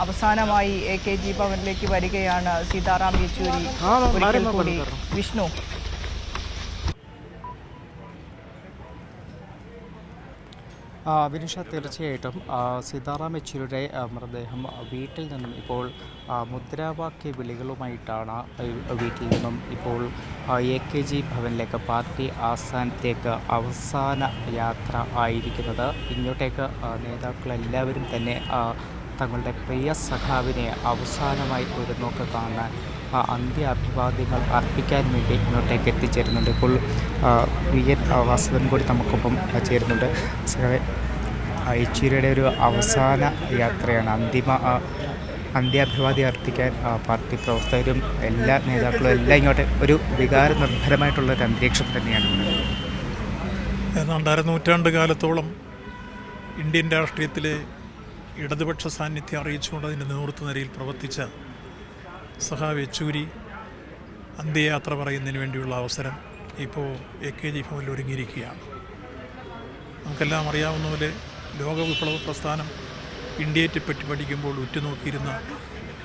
അവസാനമായി AKG ഭവനിലേക്ക് വരികയാണ് സീതാറാം യെച്ചൂരി. ഒരിക്കൽ കൂടി വിഷ്ണു. വിനുഷ, തീർച്ചയായിട്ടും സീതാറാം യെച്ചൂരിയുടെ മൃതദേഹം വീട്ടിൽ നിന്നും ഇപ്പോൾ മുദ്രാവാക്യ വിളികളുമായിട്ടാണ് വീട്ടിൽ നിന്നും ഇപ്പോൾ AKG ഭവനിലേക്ക്, പാർട്ടി ആസ്ഥാനത്തേക്ക് അവസാന യാത്ര ആയിരിക്കുന്നത്. ഇങ്ങോട്ടേക്ക് നേതാക്കളെല്ലാവരും തന്നെ തങ്ങളുടെ പ്രിയ സഖാവിനെ അവസാനമായി ഒരു നോക്ക് കാണാൻ അന്ത്യാഭിവാദ്യങ്ങൾ അർപ്പിക്കാൻ വേണ്ടി ഇങ്ങോട്ടേക്ക് എത്തിച്ചേരുന്നുണ്ട്. ഇപ്പോൾ VN വാസവൻ കൂടി നമുക്കൊപ്പം ചേരുന്നുണ്ട്. യെച്ചൂരിയുടെ ഒരു അവസാന യാത്രയാണ്, അന്ത്യാഭിവാദ്യം അർപ്പിക്കാൻ പാർട്ടി പ്രവർത്തകരും എല്ലാ നേതാക്കളും എല്ലാം ഇങ്ങോട്ട് ഒരു വികാരനിർഭരമായിട്ടുള്ളൊരു അന്തരീക്ഷം തന്നെയാണ്. ഏതാണ്ട് അരനൂറ്റാണ്ട് കാലത്തോളം ഇന്ത്യൻ രാഷ്ട്രീയത്തിലെ ഇടതുപക്ഷ സാന്നിധ്യം അറിയിച്ചുകൊണ്ട് അതിൻ്റെ നേതൃത്വനിരയിൽ പ്രവർത്തിച്ച സഖാവ് യെച്ചൂരി അന്ത്യയാത്ര പറയുന്നതിന് വേണ്ടിയുള്ള അവസരം ഇപ്പോൾ AKG ഭവനിൽ ഒരുങ്ങിയിരിക്കുകയാണ്. നമുക്കെല്ലാം അറിയാവുന്ന പോലെ ലോക വിപ്ലവ പ്രസ്ഥാനം ഇന്ത്യയെപ്പറ്റി പഠിക്കുമ്പോൾ ഉറ്റുനോക്കിയിരുന്ന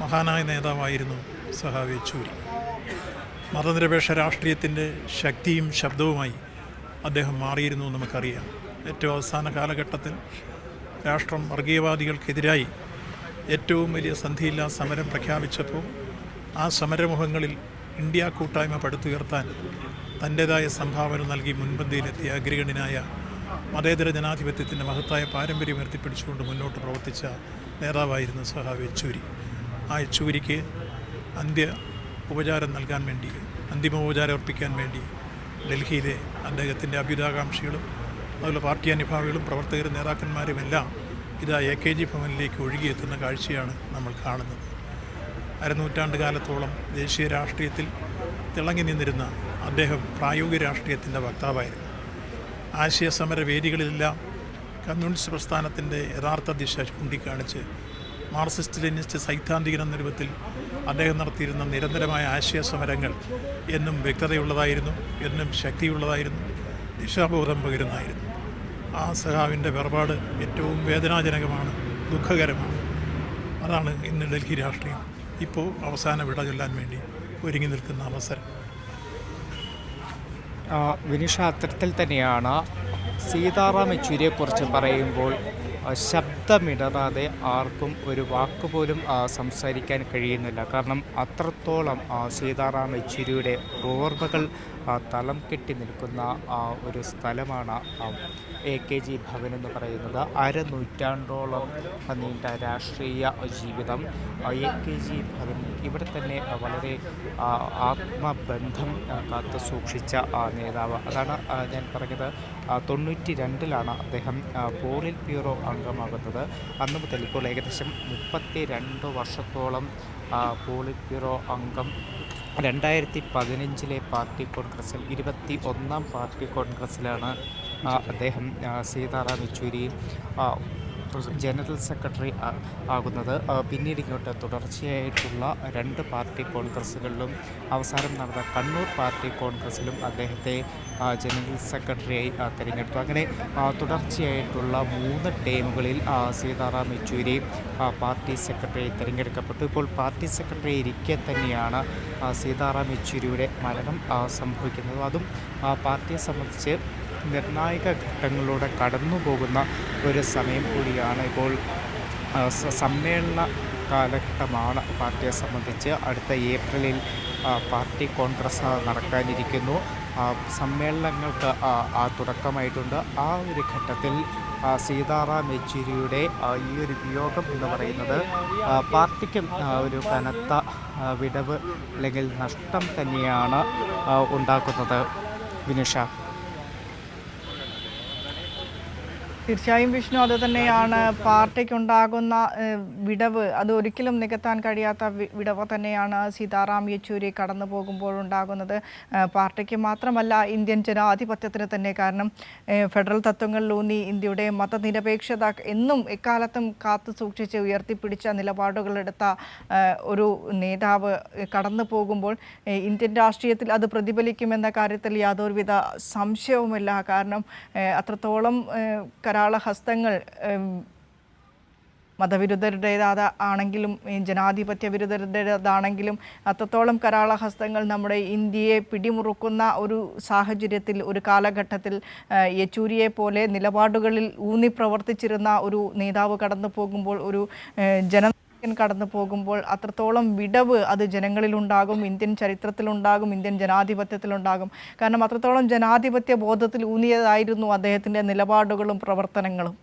മഹാനായ നേതാവായിരുന്നു സഖാവ് യെച്ചൂരി. മതനിരപേക്ഷ രാഷ്ട്രീയത്തിൻ്റെ ശക്തിയും ശബ്ദവുമായി അദ്ദേഹം മാറിയിരുന്നു നമുക്കറിയാം. ഏറ്റവും അവസാന കാലഘട്ടത്തിൽ രാഷ്ട്രം വർഗീയവാദികൾക്കെതിരായി ഏറ്റവും വലിയ സന്ധിയില്ലാ സമരം പ്രഖ്യാപിച്ചപ്പോൾ ആ സമരമുഖങ്ങളിൽ ഇന്ത്യ കൂട്ടായ്മ പടുത്തുയർത്താൻ തൻ്റേതായ സംഭാവന നൽകി മുൻപന്തിയിലെത്തിയ അഗ്രഗണ്യനായ മതേതര ജനാധിപത്യത്തിൻ്റെ മഹത്തായ പാരമ്പര്യം ഉയർത്തിപ്പിടിച്ചുകൊണ്ട് മുന്നോട്ട് പ്രവർത്തിച്ച നേതാവായിരുന്നു സഖാവ് യെച്ചൂരി. ആ യെച്ചൂരിക്ക് ഉപചാരം നൽകാൻ വേണ്ടി, അന്തിമോപചാരം അർപ്പിക്കാൻ വേണ്ടി ഡൽഹിയിലെ അദ്ദേഹത്തിൻ്റെ അഭ്യുദാകാംക്ഷികളും അതുപോലെ പാർട്ടി അനുഭാവികളും പ്രവർത്തകരും നേതാക്കന്മാരും എല്ലാം ഇതാ AKG ഭവനിലേക്ക് ഒഴുകിയെത്തുന്ന കാഴ്ചയാണ് നമ്മൾ കാണുന്നത്. അരനൂറ്റാണ്ട് കാലത്തോളം ദേശീയ രാഷ്ട്രീയത്തിൽ തിളങ്ങി നിന്നിരുന്ന അദ്ദേഹം പ്രായോഗിക രാഷ്ട്രീയത്തിൻ്റെ വക്താവായിരുന്നു. ആശയസമര വേദികളിലെല്ലാം കമ്മ്യൂണിസ്റ്റ് പ്രസ്ഥാനത്തിൻ്റെ യഥാർത്ഥ ദിശ ചൂണ്ടിക്കാണിച്ച് മാർക്സിസ്റ്റ് ലെനിനിസ്റ്റ് സൈദ്ധാന്തികൻ എന്ന രൂപത്തിൽ അദ്ദേഹം നടത്തിയിരുന്ന നിരന്തരമായ ആശയസമരങ്ങൾ എന്നും വ്യക്തതയുള്ളതായിരുന്നു, എന്നും ശക്തിയുള്ളതായിരുന്നു, ദിശാബോധം പകരുന്നതായിരുന്നു. ആ സഖാവിൻ്റെ വേർപാട് ഏറ്റവും വേദനാജനകമാണ്, ദുഃഖകരമാണ്. അതാണ് ഇന്ന് ഡൽഹി രാഷ്ട്രീയം ഇപ്പോൾ അവസാന വിട ചൊല്ലാൻ വേണ്ടി ഒരുങ്ങി നിൽക്കുന്ന അവസരം. വിനിഷ, അത്തരത്തിൽ തന്നെയാണ് സീതാറാം യെച്ചൂരിയെക്കുറിച്ച് പറയുമ്പോൾ ശബ്ദമിടറാതെ ആർക്കും ഒരു വാക്കുപോലും സംസാരിക്കാൻ കഴിയുന്നില്ല. കാരണം അത്രത്തോളം സീതാറാം യെച്ചൂരിയുടെ ഓർമ്മകൾ തളം കെട്ടി നിൽക്കുന്ന ഒരു സ്ഥലമാണ് AKG ഭവൻ എന്ന് പറയുന്നത്. അരനൂറ്റാണ്ടോളം നീണ്ട രാഷ്ട്രീയ ജീവിതം AKG ഭവൻ ഇവിടെ തന്നെ വളരെ ആത്മബന്ധം കാത്തു സൂക്ഷിച്ച നേതാവ്. അതാണ് ഞാൻ പറഞ്ഞത്. 92-ലാണ് അദ്ദേഹം പോളിറ്റ് ബ്യൂറോ അംഗമാകുന്നത്. അന്ന് മുതൽ ഇപ്പോൾ ഏകദേശം 32 വർഷത്തോളം പോളിറ്റ് ബ്യൂറോ അംഗം. 2015 പാർട്ടി കോൺഗ്രസിൽ 21ാം പാർട്ടി കോൺഗ്രസ്സിലാണ് അദ്ദേഹം സീതാറാം യെച്ചൂരി ജനറൽ സെക്രട്ടറി ആകുന്നത്. പിന്നീട് ഇങ്ങോട്ട് തുടർച്ചയായിട്ടുള്ള 2 പാർട്ടി കോൺഗ്രസ്സുകളിലും അവസാനം നടന്ന കണ്ണൂർ പാർട്ടി കോൺഗ്രസ്സിലും അദ്ദേഹത്തെ ജനറൽ സെക്രട്ടറിയായി തിരഞ്ഞെടുത്തു. അങ്ങനെ തുടർച്ചയായിട്ടുള്ള 3 ടേമുകളിൽ സീതാറാം യെച്ചൂരി പാർട്ടി സെക്രട്ടറിയായി തിരഞ്ഞെടുക്കപ്പെട്ടു. ഇപ്പോൾ പാർട്ടി സെക്രട്ടറി ഇരിക്കെ തന്നെയാണ് സീതാറാം യെച്ചൂരിയുടെ മരണം സംഭവിക്കുന്നത്. അതും പാർട്ടിയെ സംബന്ധിച്ച് നിർണായക ഘട്ടങ്ങളിലൂടെ കടന്നു പോകുന്ന ഒരു സമയം കൂടിയാണ്. ഇപ്പോൾ സമ്മേളന കാലഘട്ടമാണ് പാർട്ടിയെ സംബന്ധിച്ച്. അടുത്ത ഏപ്രിലിൽ പാർട്ടി കോൺഗ്രസ് നടക്കാനിരിക്കുന്നു. സമ്മേളനങ്ങൾക്ക് തുടക്കമായിട്ടുണ്ട്. ആ ഒരു ഘട്ടത്തിൽ സീതാറാം യെച്ചൂരിയുടെ ഈ ഒരു വിയോഗം എന്ന് പറയുന്നത് പാർട്ടിക്കും ഒരു കനത്ത വിടവ് അല്ലെങ്കിൽ നഷ്ടം തന്നെയാണ് ഉണ്ടാക്കുന്നത്. വിനുഷ. തീർച്ചയായും വിഷ്ണു, അത് തന്നെയാണ് പാർട്ടിക്കുണ്ടാകുന്ന വിടവ്. അത് ഒരിക്കലും നികത്താൻ കഴിയാത്ത വിടവ് തന്നെയാണ് സീതാറാം യെച്ചൂരി കടന്നു പോകുമ്പോഴുണ്ടാകുന്നത്. പാർട്ടിക്ക് മാത്രമല്ല, ഇന്ത്യൻ ജനാധിപത്യത്തിന് തന്നെ. കാരണം ഫെഡറൽ തത്വങ്ങളിലൂന്നി ഇന്ത്യയുടെ മതനിരപേക്ഷത എന്നും എക്കാലത്തും കാത്തു സൂക്ഷിച്ച് ഉയർത്തിപ്പിടിച്ച നിലപാടുകളെടുത്ത ഒരു നേതാവ് കടന്നു പോകുമ്പോൾ ഇന്ത്യൻ രാഷ്ട്രീയത്തിൽ അത് പ്രതിഫലിക്കുമെന്ന കാര്യത്തിൽ യാതൊരുവിധ സംശയവുമില്ല. കാരണം അത്രത്തോളം കരാളഹസ്തങ്ങൾ മതവിരുദ്ധരുടേതാണെങ്കിലും ജനാധിപത്യ വിരുദ്ധരുടേതാണെങ്കിലും അത്രത്തോളം കരാള ഹസ്തങ്ങൾ നമ്മുടെ ഇന്ത്യയെ പിടിമുറുക്കുന്ന ഒരു സാഹചര്യത്തിൽ, ഒരു കാലഘട്ടത്തിൽ യെച്ചൂരിയെ പോലെ നിലപാടുകളിൽ ഊന്നി പ്രവർത്തിച്ചിരുന്ന ഒരു നേതാവ് കടന്നു പോകുമ്പോൾ, ഒരു കടന്നു പോകുമ്പോൾ അത്രത്തോളം വിടവ് അത് ജനങ്ങളിലുണ്ടാകും, ഇന്ത്യൻ ചരിത്രത്തിലുണ്ടാകും, ഇന്ത്യൻ ജനാധിപത്യത്തിലുണ്ടാകും. കാരണം അത്രത്തോളം ജനാധിപത്യ ബോധത്തിൽ ഊന്നിയതായിരുന്നു അദ്ദേഹത്തിൻ്റെ നിലപാടുകളും പ്രവർത്തനങ്ങളും.